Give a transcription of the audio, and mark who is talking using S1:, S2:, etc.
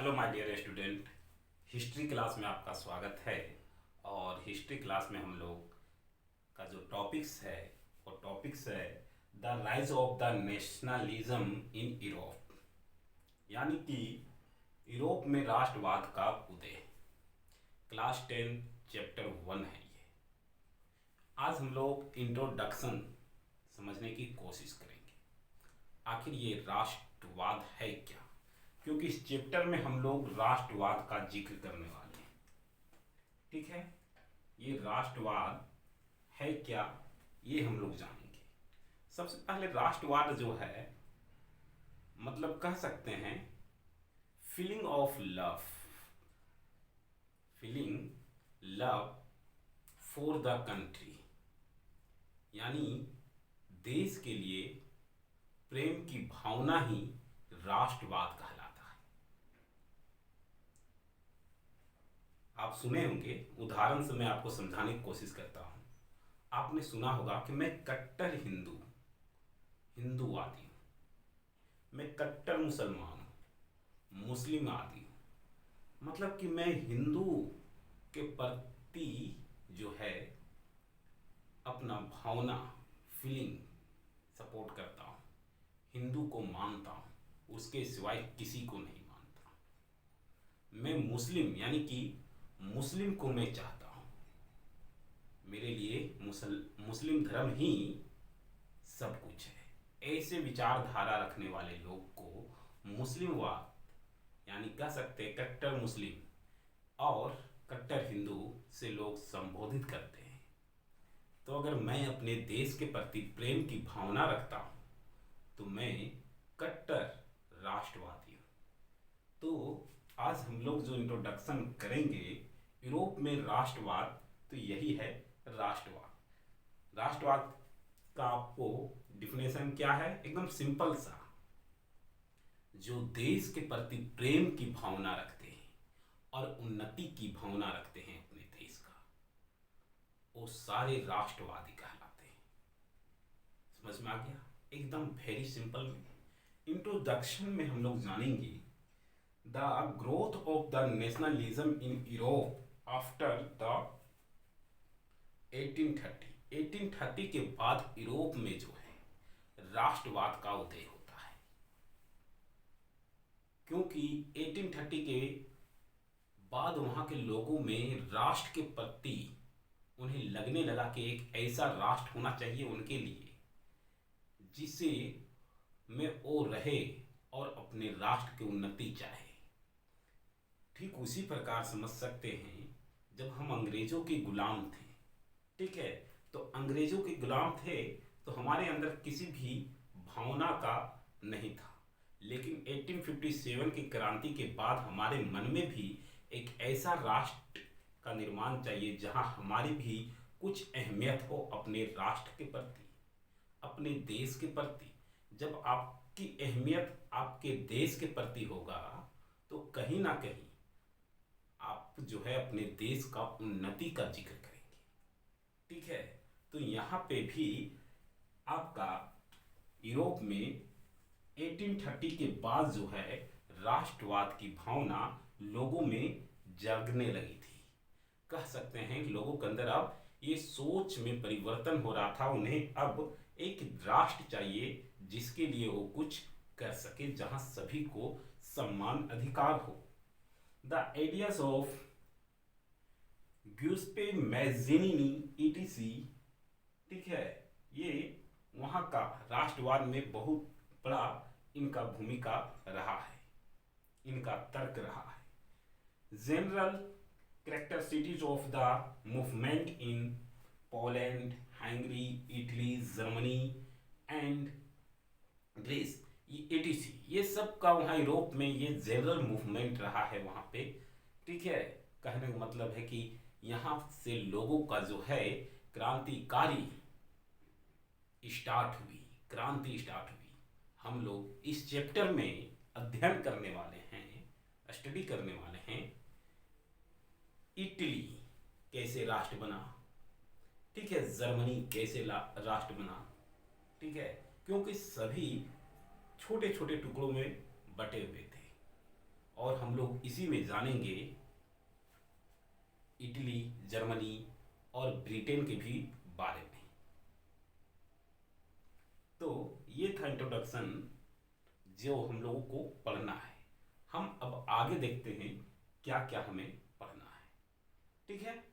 S1: Hello my dear student. History class में आपका स्वागत है। और हिस्ट्री क्लास में हम लोग का जो टॉपिक्स है वो टॉपिक्स है the rise of the nationalism in Europe, यानी कि यूरोप में राष्ट्रवाद का उदय। क्लास 10 चैप्टर 1 है ये। आज हम लोग इंट्रोडक्शन समझने की कोशिश करेंगे, आखिर ये राष्ट्रवाद है क्या, क्योंकि इस चैप्टर में हम लोग राष्ट्रवाद का जिक्र करने वाले हैं। ठीक है, ये राष्ट्रवाद है क्या ये हम लोग जानेंगे। सबसे पहले राष्ट्रवाद जो है मतलब कह सकते हैं feeling of love, feeling love for the country, यानी देश के लिए प्रेम की भावना ही राष्ट्रवाद कहलाता है। आप सुने होंगे, उदाहरण से मैं आपको समझाने की कोशिश करता हूं। आपने सुना होगा कि मैं कट्टर हिंदूवादी हूं, मैं कट्टर मुसलमान हूं, मुस्लिम आदि हूं। मतलब कि मैं हिंदू के प्रति जो है अपना भावना फीलिंग सपोर्ट करता हूं, हिंदू को मानता हूं, उसके सिवाय किसी को नहीं मानता। मैं मुस्लिम यानी कि मुस्लिम को मैं चाहता हूं, मेरे लिए मुस्लिम धर्म ही सब कुछ है। ऐसे विचारधारा रखने वाले लोग को मुस्लिमवाद यानी कह सकते हैं कट्टर मुस्लिम और कट्टर हिंदू से लोग संबोधित करते हैं। तो अगर मैं अपने देश के प्रति प्रेम की भावना रखता हूं तो मैं कट्टर राष्ट्रवादी हूं। तो आज हम लोग जो इंट्रोडक्शन करेंगे यूरोप में राष्ट्रवाद, तो यही है राष्ट्रवाद। राष्ट्रवाद का आपको डिफिनेशन क्या है, एकदम सिंपल सा, जो देश के प्रति प्रेम की भावना रखते हैं और उन्नति की भावना रखते हैं अपने देश का, वो सारे राष्ट्रवादी कहलाते हैं। समझ में आ गया? एकदम वेरी सिंपल में। इंट्रोडक्शन में हम लोग जानेंगे the growth of the nationalism in Europe after the 1830 के बाद यूरोप में जो है राष्ट्रवाद का उदय होता है। क्योंकि 1830 के बाद वहां के लोगों में राष्ट्र के प्रति उन्हें लगने लगा कि एक ऐसा राष्ट्र होना चाहिए उनके लिए जिसे में वो रहे और अपने राष्ट्र की उन्नति चाहे। ठीक उसी प्रकार समझ सकते हैं जब हम अंग्रेजों के गुलाम थे, ठीक है, तो अंग्रेजों के गुलाम थे तो हमारे अंदर किसी भी भावना का नहीं था। लेकिन 1857 की क्रांति के बाद हमारे मन में भी एक ऐसा राष्ट्र का निर्माण चाहिए जहां हमारी भी कुछ अहमियत हो अपने राष्ट्र के प्रति, अपने देश के प्रति। जब आपकी अहमियत आपके देश के प्रति होगा तो कहीं ना कहीं आप जो है अपने देश का उन्नति का जिक्र करेंगे। ठीक है, तो यहाँ पे भी आपका यूरोप में 1830 के बाद जो है राष्ट्रवाद की भावना लोगों में जगने लगी थी। कह सकते हैं कि लोगों के अंदर अब ये सोच में परिवर्तन हो रहा था, उन्हें अब एक राष्ट्र चाहिए जिसके लिए वो कुछ कर सके, जहां सभी को समान अधिकार हो। The ideas of Giuseppe Mazzini E T C, ठीक है, ये वहां का राष्ट्रवाद में बहुत बड़ा इनका भूमिका रहा है, इनका तर्क रहा है। General characteristics of the movement in Poland, Hungary, Italy, Germany and Greece, ये एटीसी, ये सब का वहाँ यूरोप में ये जनरल मूवमेंट रहा है वहाँ पे। ठीक है, कहने का मतलब है कि यहाँ से लोगों का जो है क्रांतिकारी स्टार्ट हुई, क्रांति स्टार्ट हुई। हम लोग इस चैप्टर में अध्ययन करने वाले हैं, स्टडी करने वाले हैं इटली कैसे राष्ट्र बना, ठीक है, जर्मनी कैसे राष्ट्र बना, ठीक है, क्योंकि सभी छोटे छोटे टुकड़ों में बटे हुए थे और हम लोग इसी में जानेंगे इटली, जर्मनी और ब्रिटेन के भी बारे में। तो ये था इंट्रोडक्शन जो हम लोगों को पढ़ना है। हम अब आगे देखते हैं क्या क्या हमें पढ़ना है। ठीक है।